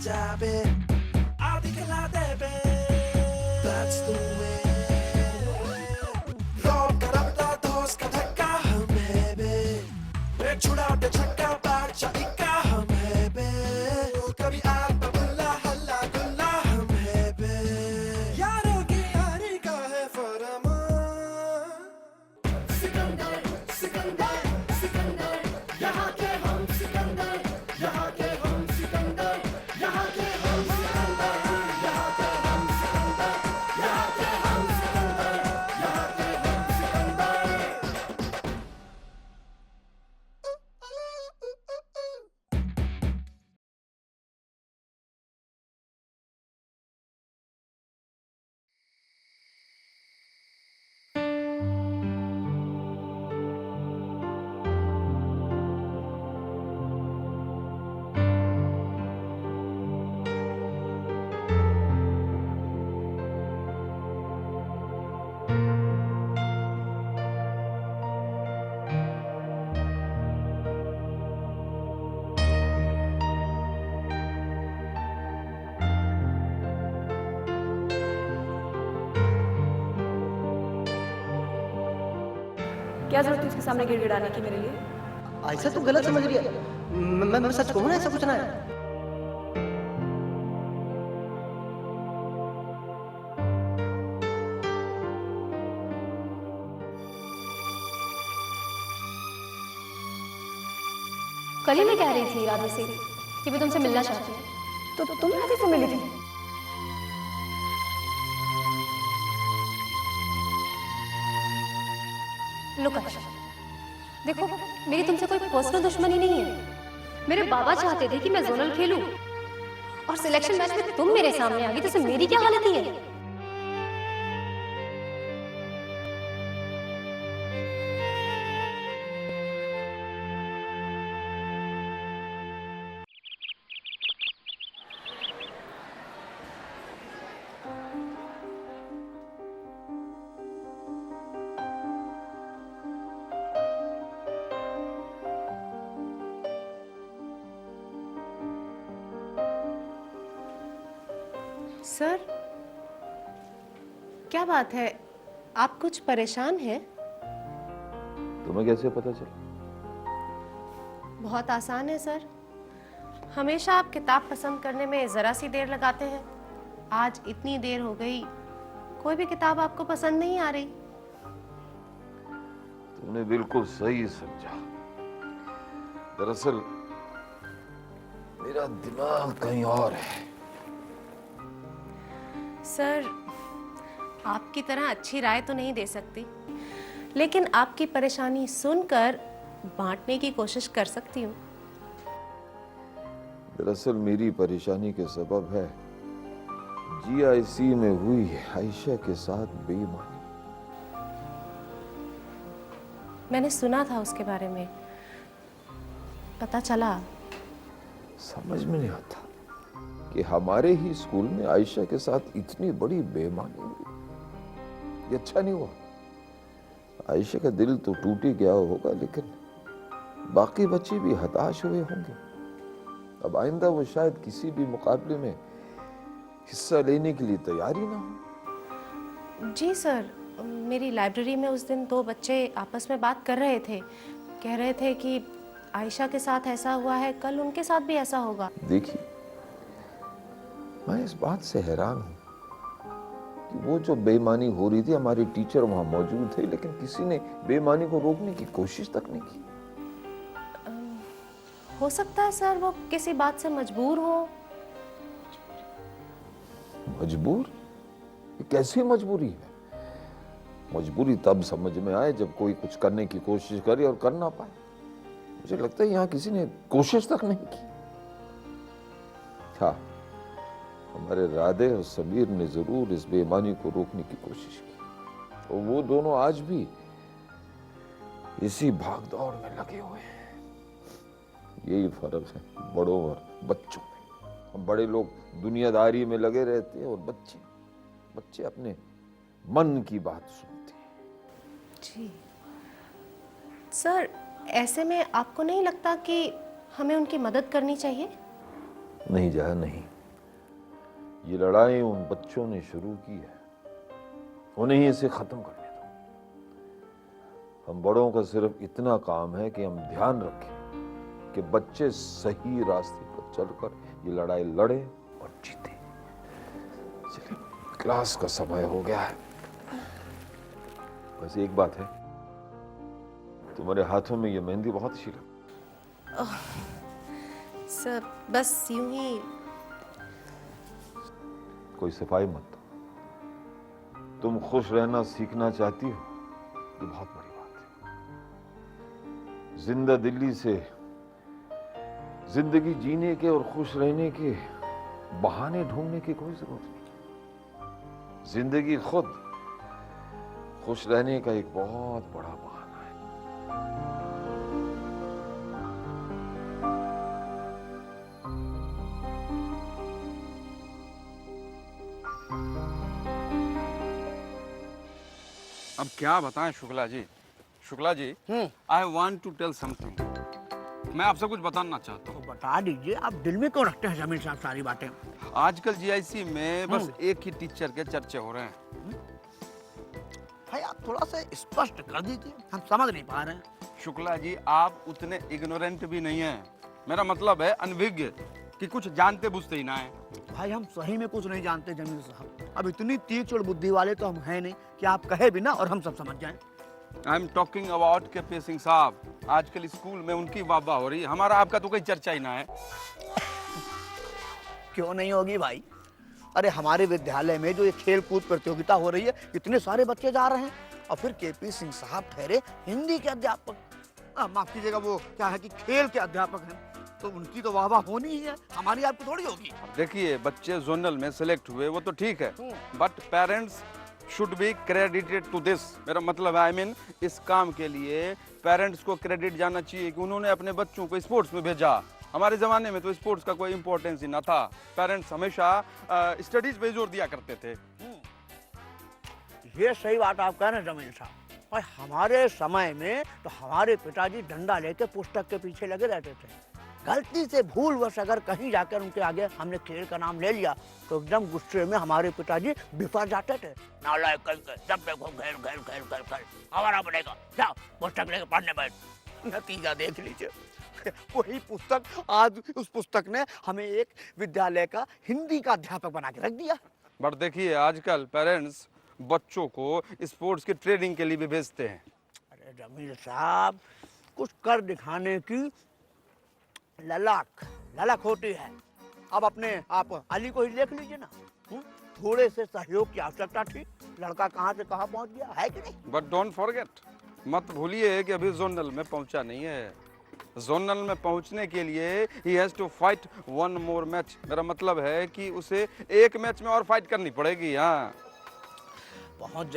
잡에 어디 갈라대배 That's the way rop가락다 도스카탈까 흠해배 배추라대 착가 박자니까 흠해배 웃감이 아빠 불라 할라 굴라 흠해배 야력이 아닐까 해 for the moon 시간달 시간달 시간달 야하게 험 시간달 야하게 험 시간달 야하게 험 시간달 야하게 험 시간달 야하게 험 시간달 야하게 험 시간달 क्या जरूरत थी उसके सामने गिड़गिड़ाने की मेरे लिए? ऐसा तो गलत समझ रही है। मैं सच कहूँ ना, ऐसा कुछ ना है। कल ही मैं कह रही थी राधे से कि मैं तुमसे मिलना चाहती हूँ, तो तुम राधे से मिली थी। लुक अच्छा, देखो मेरी तुमसे कोई पर्सनल दुश्मनी नहीं है। मेरे बाबा चाहते थे कि मैं जोनल खेलूं और सिलेक्शन मैच में तुम मेरे सामने आ गई, तो इससे मेरी क्या हालत है? सर, क्या बात है? आप कुछ परेशान हैं? तुम्हें कैसे पता चला? बहुत आसान है सर। हमेशा आप किताब पसंद करने में जरा सी देर लगाते हैं। आज इतनी देर हो गई, कोई भी किताब आपको पसंद नहीं आ रही। तुमने बिल्कुल सही समझा। दरअसल मेरा दिमाग कहीं और है। सर, आपकी तरह अच्छी राय तो नहीं दे सकती, लेकिन आपकी परेशानी सुनकर बांटने की कोशिश कर सकती हूँ। दरअसल मेरी परेशानी के सबब है GIC में हुई आयशा के साथ बेईमानी। मैंने सुना था उसके बारे में, पता चला। समझ में नहीं आता कि हमारे ही स्कूल में आयशा के साथ इतनी बड़ी बेईमानी हुई। ये अच्छा नहीं हुआ। आयशा का दिल तो टूट ही गया होगा, लेकिन बाकी बच्चे भी हताश हुए होंगे। अब आइंदा वो शायद किसी भी मुकाबले में हिस्सा लेने के लिए तैयार ही ना हो। जी सर, मेरी लाइब्रेरी में उस दिन 2 बच्चे आपस में बात कर रहे थे। कह रहे थे कि आयशा के साथ ऐसा हुआ है, कल उनके साथ भी ऐसा होगा। देखिए, मैं इस बात से हैरान हूं कि वो जो बेईमानी हो रही थी, हमारे टीचर वहां मौजूद थे, लेकिन किसी ने बेईमानी को रोकने की कोशिश तक नहीं की। हो सकता है सर वो किसी बात से मजबूर हो। मजबूर? ये कैसी मजबूरी है? मजबूरी तब समझ में आए जब कोई कुछ करने की कोशिश करे और कर ना पाए। मुझे लगता है यहाँ किसी ने कोशिश तक नहीं की। हाँ, हमारे राधे और समीर ने जरूर इस बेईमानी को रोकने की कोशिश की, और वो दोनों आज भी इसी भागदौड़ में लगे हुए हैं। यही फर्क है बड़ों और बच्चों में। हम बड़े लोग दुनियादारी में लगे रहते हैं और बच्चे अपने मन की बात सुनते हैं। जी सर, ऐसे में आपको नहीं लगता कि हमें उनकी मदद करनी चाहिए? नहीं जया, नहीं। ये लड़ाई उन बच्चों ने शुरू की है, उन्हें ही इसे खत्म करने दो। हम बड़ों का सिर्फ इतना काम है कि हम ध्यान रखें कि बच्चे सही रास्ते पर चलकर ये लड़ाई लड़े और जीते। चलिए, क्लास का समय हो गया है। बस एक बात है, तुम्हारे हाथों में ये मेहंदी बहुत अच्छी लगती। सर बस यूं ही। कोई सफाई मत दो। तुम खुश रहना सीखना चाहती हो, ये बहुत बड़ी बात है। जिंदा दिल्ली से जिंदगी जीने के और खुश रहने के बहाने ढूंढने की कोई जरूरत नहीं। जिंदगी खुद खुश रहने का एक बहुत बड़ा बहाना है। अब क्या बताएं Shukla ji. Shukla ji, I want to tell something. मैं आपसे कुछ बताना चाहता हूँ। तो बता दीजिए, आप दिल में क्यों रखते हैं जमीन साहब सारी बातें? आजकल जीआईसी में बस एक ही टीचर के चर्चे हो रहे हैं। भाई आप थोड़ा सा स्पष्ट कर दीजिए, हम समझ नहीं पा रहे हैं। शुक्ला जी, आप उतने इग्नोरेंट भी नहीं हैं। मेरा मतलब है अनभिज्ञ, कि कुछ जानते बुझते ही ना है। भाई हम सही में कुछ नहीं जानते जमील साहब। अब इतनी तीक्ष्ण बुद्धि वाले तो हम हैं नहीं कि आप कहे भी ना और हम सब समझ जाएं। आई एम टॉकिंग अबाउट के सिंह साहब। आजकल स्कूल में उनकी वाह हो रही है, हमारा आपका तो कोई चर्चा ही ना है। क्यों नहीं होगी भाई? अरे हमारे विद्यालय में जो ये खेल कूद प्रतियोगिता हो रही है, इतने सारे बच्चे जा रहे हैं। और फिर केपी सिंह साहब ठहरे हिंदी के अध्यापक, माफ कीजिएगा, वो क्या है कि खेल के अध्यापक हैं, तो उनकी तो वाह होनी ही है, हमारी आपकी थोड़ी होगी। देखिए, बच्चे जोनल में सिलेक्ट हुए वो तो ठीक है, but parents should be credited to this. मेरा मतलब है, आई मीन इस काम के लिए पेरेंट्स को क्रेडिट जाना चाहिए कि उन्होंने अपने बच्चों को स्पोर्ट्स में भेजा। हमारे जमाने में तो स्पोर्ट्स का कोई इंपॉर्टेंस ही ना था। पेरेंट्स हमेशा स्टडीज पे जोर दिया करते थे। ये सही बात आप कह रहे हैं जमील साहब। और हमारे समय में तो हमारे पिताजी डंडा लेके पुस्तक के पीछे लगे रहते थे। गलती से भूलवश अगर कहीं जाकर उनके आगे हमने खेल का नाम ले लिया तो एकदम गुस्से में हमारे पिताजी बिफर जाते थे। नालायक करके जब देखो खेल खेल खेल खेल खेल, हमारा बनेगा, जाओ पुस्तक लेके पढ़ने बैठ। नतीजा देख लीजिए, वही पुस्तक आज उस पुस्तक ने हमें एक विद्यालय का हिंदी का अध्यापक बना के रख दिया। बट देखिए, आजकल पेरेंट्स बच्चों को स्पोर्ट्स की ट्रेनिंग के लिए भी भेजते हैं। अरे जमील साहब, कुछ कर दिखाने की ललक होती है। अब अपने आप अली को ही देख लीजिए ना, थोड़े से सहयोग की आवश्यकता थी, लड़का कहाँ से कहाँ पहुँच गया है कि नहीं। बट डोंट फॉरगेट, मत भूलिए कि अभी जोनल में पहुंचा नहीं है। जोनल में पहुंचने के लिए he has to fight one more match. मेरा मतलब है कि उसे एक मैच में और फाइट करनी पड़ेगी। हाँ, पहुँच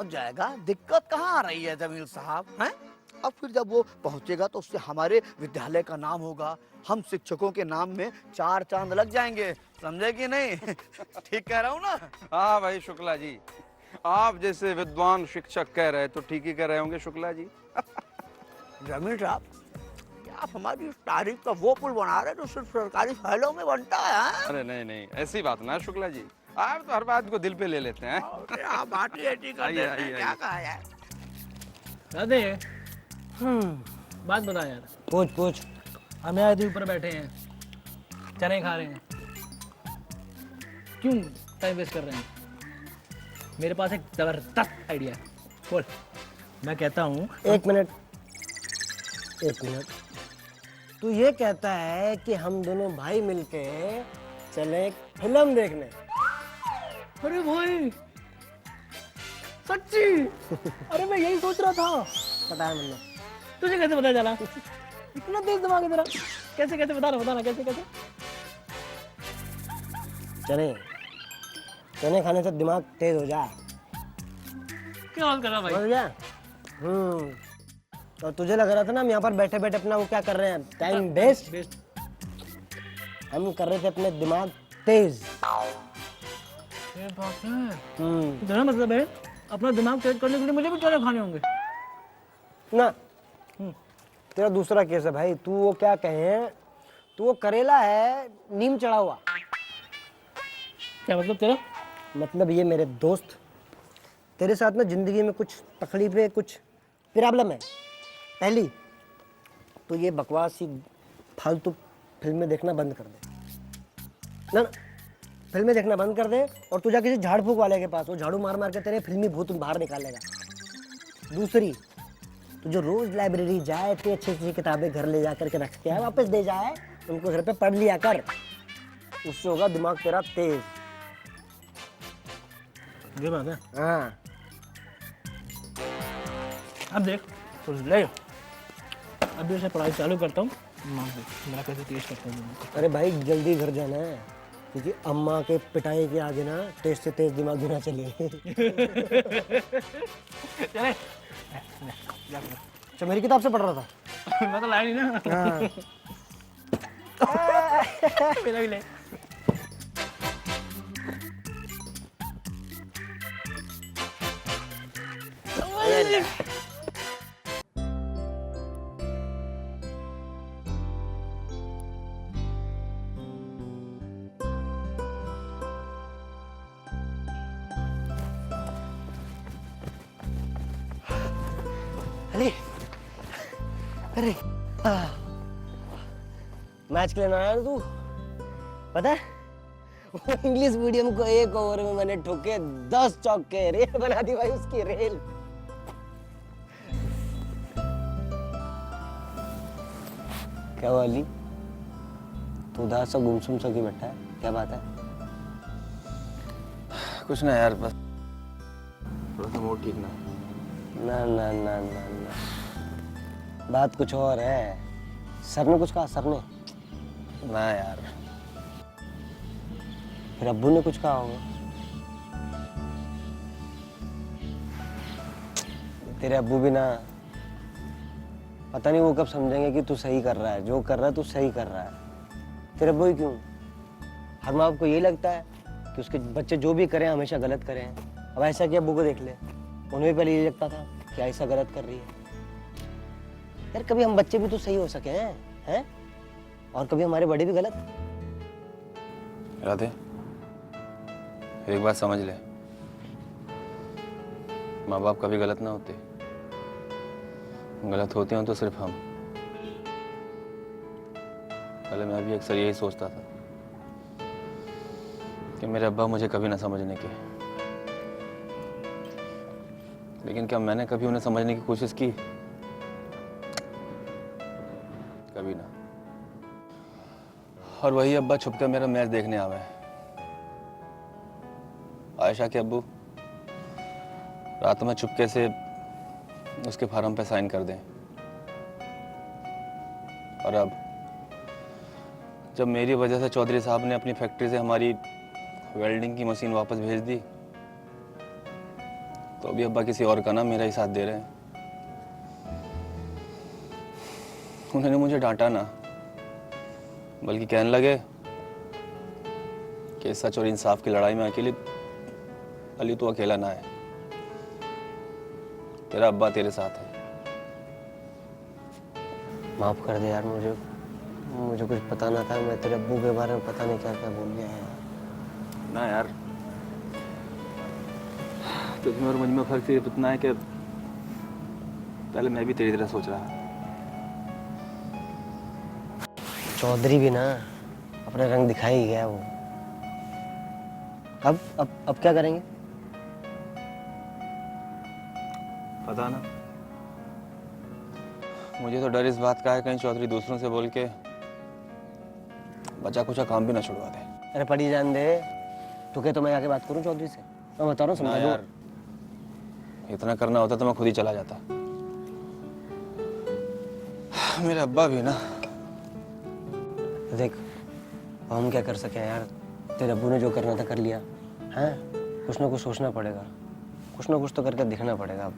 जाएगा। दिक्कत कहाँ आ रही है जमील साहब, हैं? अब फिर जब वो पहुंचेगा तो उससे हमारे विद्यालय का नाम होगा, हम शिक्षकों के नाम में 4 चांद लग जाएंगे, समझे कि नहीं? ठीक कह रहा हूँ ना? हाँ भाई शुक्ला जी, आप जैसे विद्वान शिक्षक कह रहे हैं तो ठीक ही कह रहे होंगे शुक्ला जी। जमील साहब, आप हमारी तारीफ का वो पुल बना रहे जो सिर्फ सरकारी फाइलों में बनता है। अरे नहीं, ऐसी बात ना शुक्ला जी, आप तो हर बात को दिल पे ले लेते हैं। आप बात ही ऐसी करते हैं, क्या कहा यार? दादे, बात बता यार। पूछ। हम यहाँ ऊपर बैठे हैं, चने खा रहे हैं, क्यों टाइम वेस्ट कर रहे हैं? मेरे पास एक जबरदस्त आइडिया है, बोल। मैं कहता हूँ एक मिनट, तू ये कहता है कि हम दोनों भाई मिलके चले फिल्म देखने? अरे भाई सच्ची? अरे मैं यही सोच रहा था। पता है मुन्ना, तुझे कैसे पता चला? इतना तेज दिमाग है तेरा। कैसे बताना कैसे? चने खाने से दिमाग तेज हो जाए। क्या बात कर रहा भाई? समझ गया? और तुझे लग रहा था ना हम यहाँ पर बैठे बैठे अपना वो क्या कर रहे हैं, टाइम वेस्ट। हम कर रहे थे अपने दिमाग तेज। ये बात है। तेरा मतलब है अपना दिमाग तेज करने के लिए मुझे भी चने खाने होंगे ना? तेरा दूसरा केस है भाई। तू वो क्या कहे, तू वो करेला है नीम चढ़ा हुआ। क्या मतलब तेरा? मतलब ये मेरे दोस्त, तेरे साथ ना ज़िंदगी में कुछ तकलीफें, कुछ प्रॉब्लम है। पहली तो ये बकवास ही फालतू फिल्में देखना बंद कर दे ना, फिल्में देखना बंद कर दे और तू जा किसी झाड़ फूक वाले के पास, वो झाड़ू मार मार के तेरे फिल्मी भूत बाहर निकालेगा। दूसरी, तू जो रोज लाइब्रेरी जाए, इतनी अच्छी अच्छी किताबें घर ले जा करके रख के आए, वापस दे जाए, उनको घर पे पढ़ लिया कर, उससे होगा दिमाग तेरा तेज। ये बात है। हाँ अब देख तो ले, अभी से पढ़ाई चालू करता हूँ, मेरा कैसे तेज करता हूँ। अरे भाई जल्दी घर जाना है, क्योंकि अम्मा के पिटाई के आगे ना तेज से तेज दिमाग भी ना चले। चले अच्छा मेरी किताब से पढ़ रहा था। मैं तो लाया नहीं ना। हाँ। मेरा भी ले। अरे अरे मैच खेलने आया तू, पता है वो इंग्लिश मीडियम को 1 ओवर में मैंने ठोके 10 चौके, रेल बना दी भाई उसकी रेल। क्या हुआ अली, तू उदास सा गुमसुम सा क्यों बैठा है, क्या बात है? कुछ ना यार, बस थोड़ा सा मूड ठीक ना। ना ना ना ना ना, बात कुछ और है। सर ने कुछ कहा? सर ने ना यार, फिर अब्बू ने कुछ कहा होगा। तेरे अब्बू भी ना, पता नहीं वो कब समझेंगे कि तू सही कर रहा है, जो कर रहा है तू सही कर रहा है। तेरे अब्बू ही क्यों, हर माँ बाप को ये लगता है कि उसके बच्चे जो भी करें हमेशा गलत करें। अब ऐसा कि अब्बू को देख ले, उन्हें भी पहले ये लगता था कि ऐसा गलत कर रही है। यार कभी हम बच्चे भी तो सही हो सके हैं? और कभी हमारे बड़े भी गलत। राधे एक बात समझ ले, माँ बाप कभी गलत ना होते, गलत होते हो तो सिर्फ हम। पहले मैं भी अक्सर यही सोचता था कि मेरे अब्बा मुझे कभी ना समझने के, लेकिन क्या मैंने कभी उन्हें समझने की कोशिश की? कभी ना। और वही अब्बा छुपकर मेरा मैच देखने आवे। आयशा के अब्बू रात में चुपके से उसके फार्म पे साइन कर दें, और अब जब मेरी वजह से चौधरी साहब ने अपनी फैक्ट्री से हमारी वेल्डिंग की मशीन वापस भेज दी, तो अभी अब्बा किसी और का ना मेरा ही साथ दे रहे हैं। उन्होंने मुझे डांटा ना, बल्कि कहने लगे कि सच और इंसाफ की लड़ाई में अली तो अकेला ना है, तेरा अब्बा तेरे साथ है। माफ कर दे यार, मुझे कुछ पता ना था। मैं तेरे अब्बू के बारे में पता नहीं क्या क्या बोल गया है। ना यार, तुझमें और मुझ में फर्क सिर्फ इतना है कि पहले मैं भी तेरी तरह सोच रहा। चौधरी भी ना अपना रंग दिखा ही गया वो। अब क्या करेंगे? पता ना, मुझे तो डर इस बात का है कहीं चौधरी दूसरों से बोल के बचा कुचा काम भी ना छुड़वा दे। अरे पढ़ी जान दे, तू कहे तो मैं आके बात करूं चौधरी से? मैं बता रहा हूँ, ना समझा यार, इतना करना होता तो मैं खुद ही चला जाता। मेरे अब्बा भी ना। देख हम क्या कर सके यार, तेरे अब्बू ने जो करना था कर लिया है। कुछ ना कुछ सोचना पड़ेगा, कुछ ना कुछ तो करके दिखना पड़ेगा। अब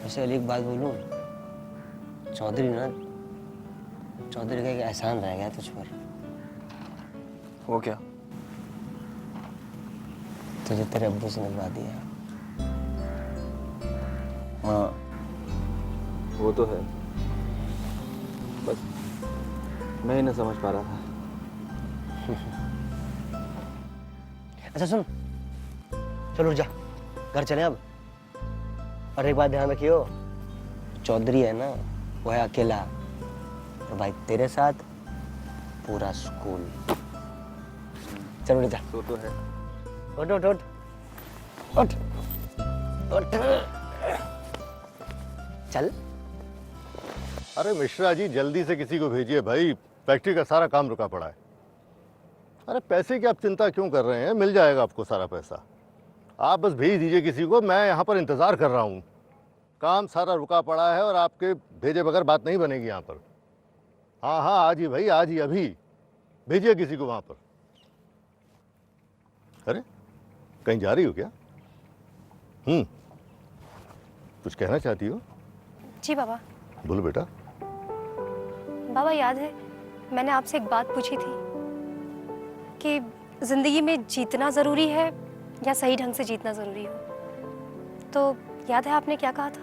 वैसे अली एक बात बोलूं, चौधरी का एक एहसान रह गया तुझ पर। वो क्या? तुझे तेरे अब्बू से मिलवा दिया। हाँ वो तो है, बस मैं ही ना समझ पा रहा था। अच्छा सुन, चलो जा, घर चले अब। और एक बात ध्यान रखियो, चौधरी है ना वो है अकेला, और भाई तेरे साथ पूरा स्कूल। चलो बेटा, तो है। उठ उठ उठ उठ उठ, चल। अरे मिश्रा जी जल्दी से किसी को भेजिए भाई, फैक्ट्री का सारा काम रुका पड़ा है। अरे पैसे की आप चिंता क्यों कर रहे हैं, मिल जाएगा आपको सारा पैसा। आप बस भेज दीजिए किसी को, मैं यहाँ पर इंतज़ार कर रहा हूँ। काम सारा रुका पड़ा है और आपके भेजे बगैर बात नहीं बनेगी यहाँ पर। हाँ हाँ आज ही भाई, आज ही अभी भेजिए किसी को वहाँ पर। अरे कहीं जा रही हो क्या? कुछ कहना चाहती हो? जी बाबा। बोलो बेटा। बाबा याद है मैंने आपसे एक बात पूछी थी कि जिंदगी में जीतना जरूरी है या सही ढंग से जीतना जरूरी हो, तो याद है आपने क्या कहा था?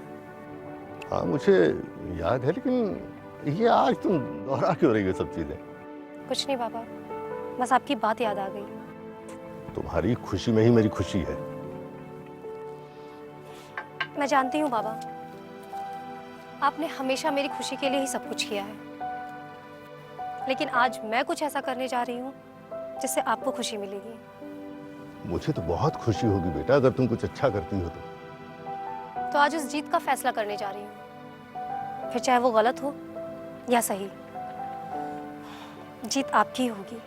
हाँ मुझे याद है, लेकिन ये आज तुम दोहरा क्यों रही हो सब चीजें? कुछ नहीं बाबा, बस आपकी बात याद आ गई। तुम्हारी खुशी में ही मेरी खुशी है। मैं जानती हूँ बाबा, आपने हमेशा मेरी खुशी के लिए ही सब कुछ किया है, लेकिन आज मैं कुछ ऐसा करने जा रही हूँ जिससे आपको खुशी मिलेगी। मुझे तो बहुत खुशी होगी बेटा अगर तुम कुछ अच्छा करती हो तो आज उस जीत का फैसला करने जा रही हूँ, फिर चाहे वो गलत हो या सही, जीत आपकी होगी।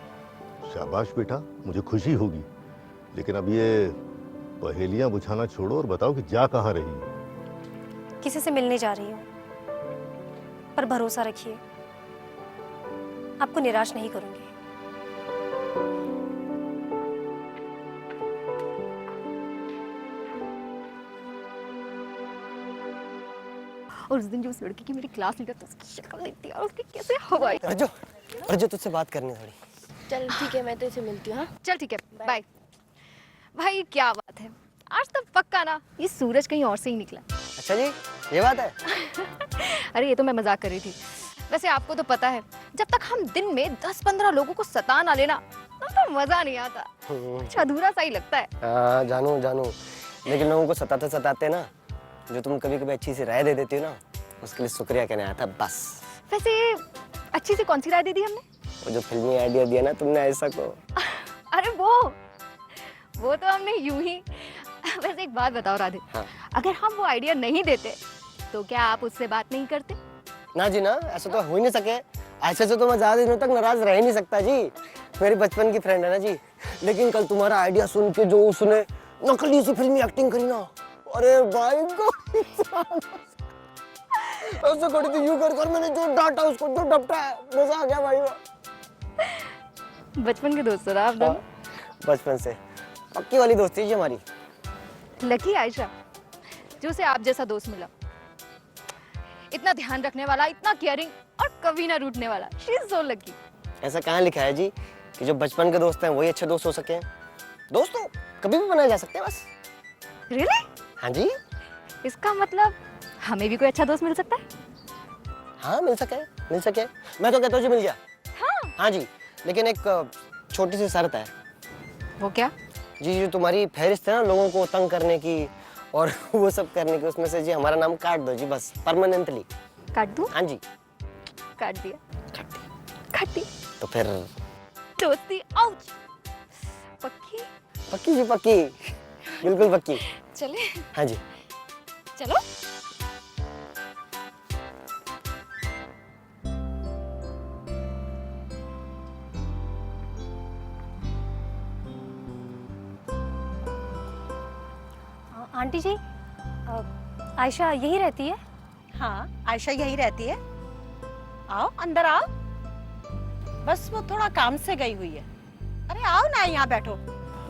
शाबाश बेटा, मुझे खुशी होगी, लेकिन अब ये पहेलियां बुझाना छोड़ो और बताओ कि जा कहाँ रही हो? किसी से मिलने जा रही हूँ, पर भरोसा रखिए आपको निराश नहीं करूंगी। और उस दिन जो उस लड़की की मेरी क्लास लीडर था, उसकी शक्ल देखती और उसकी कैसे हवाई। अर्जो तुझसे बात करनी थोड़ी। चल ठीक है, मैं तेरे मिलती हूँ। चल ठीक है, बाय। भाई क्या बात है, आज तो पक्का ना ये सूरज कहीं और से ही निकला। अच्छा जी, ये बात है। अरे ये तो मैं मजाक कर रही थी। वैसे आपको तो पता है, जब तक हम दिन में 10-15 लोगों को सता ना लेना, तब तो मजा नहीं आता, कुछ अधूरा सा ही लगता है। हाँ जानू जानू, लेकिन लोगों को सताते सताते ना जो तुम कभी कभी अच्छी सी राय दे देती हो ना, उसके लिए शुक्रिया कहने आया था बस। वैसे अच्छी सी कौन सी राय दे दी हमने? वो जो फिल्मी आइडिया दिया ना तुमने ऐसा को। अरे वो तो हमने यूं ही। वैसे एक बात बताओ राधे, हाँ। अगर हम वो आइडिया नहीं देते तो क्या आप उससे बात नहीं करते? ना जी ना, ऐसा तो हो ही नहीं सके। ऐसे से तो मैं ज्यादा दिनों तक नाराज रह ही नहीं सकता जी, मेरी बचपन की फ्रेंड है ना जी। लेकिन कल तुम्हारा आइडिया सुन के जो उसने नकली सी फिल्मी एक्टिंग करी ना, अरे भाई को ऐसे करी थी, यूं कर मैंने जो डांटा उसको, जो डपटा, मजा आ गया भाई। बचपन के दोस्त हो आप दोनों? बचपन से पक्की वाली दोस्ती है हमारी। लकी आयशा जो से आप जैसा दोस्त मिला, इतना ध्यान रखने वाला, इतना केयरिंग और कभी ना रूठने वाला। She is so lucky. ऐसा कहाँ लिखा है जी कि जो बचपन के दोस्त हैं वही अच्छे दोस्त हो सके? दोस्त तो कभी भी बनाए जा सकते हैं बस। रियली? हाँ जी। इसका मतलब हमें भी कोई अच्छा दोस्त मिल सकता है? हाँ मिल सके, मिल सके। मैं तो कहता हूँ जी मिल गया। हाँ जी, लेकिन एक छोटी सी शर्त है। वो क्या? जी जो तुम्हारी फहरिस्त है ना लोगों को तंग करने की और वो सब करने की, उसमें से जी हमारा नाम काट दो जी बस, परमानेंटली। काट दूं? हाँ जी। काट दिया। काट दी। तो फिर दोस्ती आउच। पक्की? पक्की जी पक्की, बिल्कुल पक्की। चले? हाँ जी चलो। आंटी जी, आयशा यही रहती है? हाँ आयशा यही रहती है। आओ अंदर आओ, बस वो थोड़ा काम से गई हुई है। अरे आओ ना, यहाँ बैठो।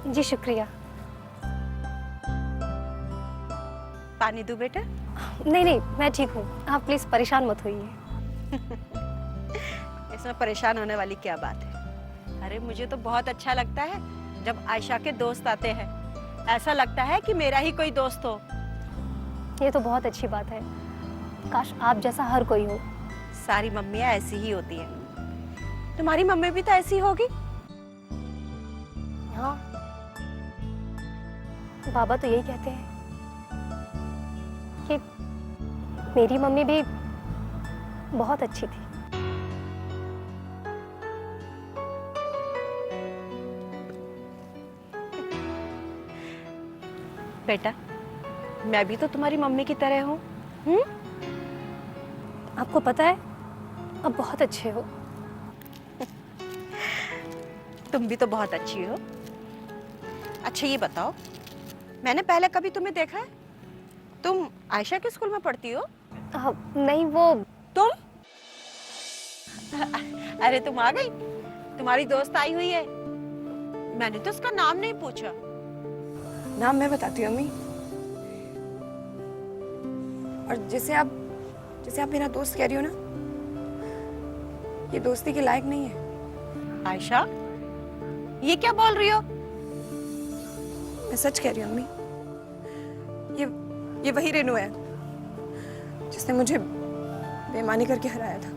जी शुक्रिया। पानी दूं बेटा? नहीं नहीं मैं ठीक हूँ, आप प्लीज परेशान मत होइए। इसमें परेशान होने वाली क्या बात है? अरे मुझे तो बहुत अच्छा लगता है जब आयशा के दोस्त आते हैं, ऐसा लगता है कि मेरा ही कोई दोस्त हो। ये तो बहुत अच्छी बात है, काश आप जैसा हर कोई हो। सारी मम्मियाँ ऐसी ही होती हैं। तुम्हारी मम्मी भी तो ऐसी होगी। हाँ बाबा तो यही कहते हैं कि मेरी मम्मी भी बहुत अच्छी थी। बेटा, मैं भी तो तुम्हारी मम्मी की तरह हूँ। आपको पता है आप बहुत अच्छे हो। तुम भी तो बहुत अच्छी हो। अच्छा ये बताओ, मैंने पहले कभी तुम्हें देखा है? तुम आयशा के स्कूल में पढ़ती हो? नहीं, वो तुम? अरे तुम आ गई, तुम्हारी दोस्त आई हुई है। मैंने तो उसका नाम नहीं पूछा। नाम मैं बताती हूँ अम्मी। और जैसे आप मेरा दोस्त कह रही हो ना, ये दोस्ती के लायक नहीं है। आयशा, ये क्या बोल रही हो? मैं सच कह रही हूँ अम्मी। ये वही रेनू है जिसने मुझे बेईमानी करके हराया था।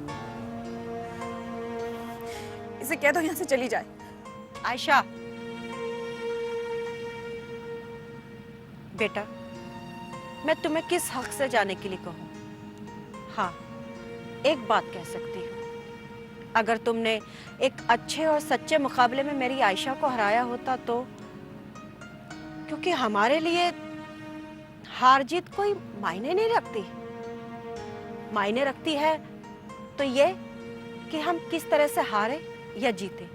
इसे कह दो यहाँ से चली जाए। आयशा, बेटा, मैं तुम्हें किस हक से जाने के लिए कहूँ? हाँ, एक बात कह सकती हूँ, अगर तुमने एक अच्छे और सच्चे मुकाबले में मेरी आयशा को हराया होता तो, क्योंकि हमारे लिए हार जीत कोई मायने नहीं रखती। मायने रखती है तो ये कि हम किस तरह से हारे या जीते।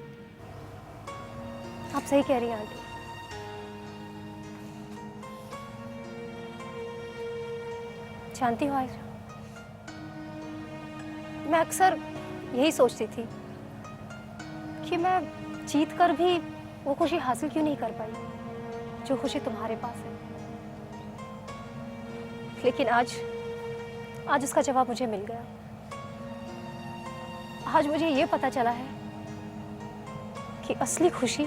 आप सही कह रही हैं आंटी। जानती हो आयशा, मैं अक्सर यही सोचती थी कि मैं जीत कर भी वो खुशी हासिल क्यों नहीं कर पाई जो खुशी तुम्हारे पास है। लेकिन आज उसका जवाब मुझे मिल गया। आज मुझे ये पता चला है कि असली खुशी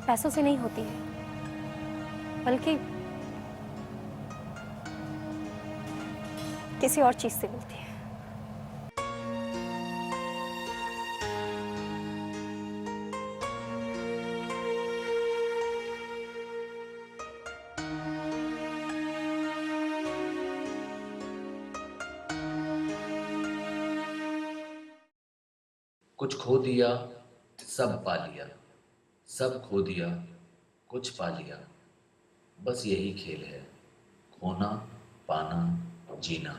पैसों से नहीं होती है, बल्कि किसी और चीज से मिलती है। कुछ खो दिया सब पा लिया, सब खो दिया कुछ पा लिया, बस यही खेल है, खोना पाना जीना।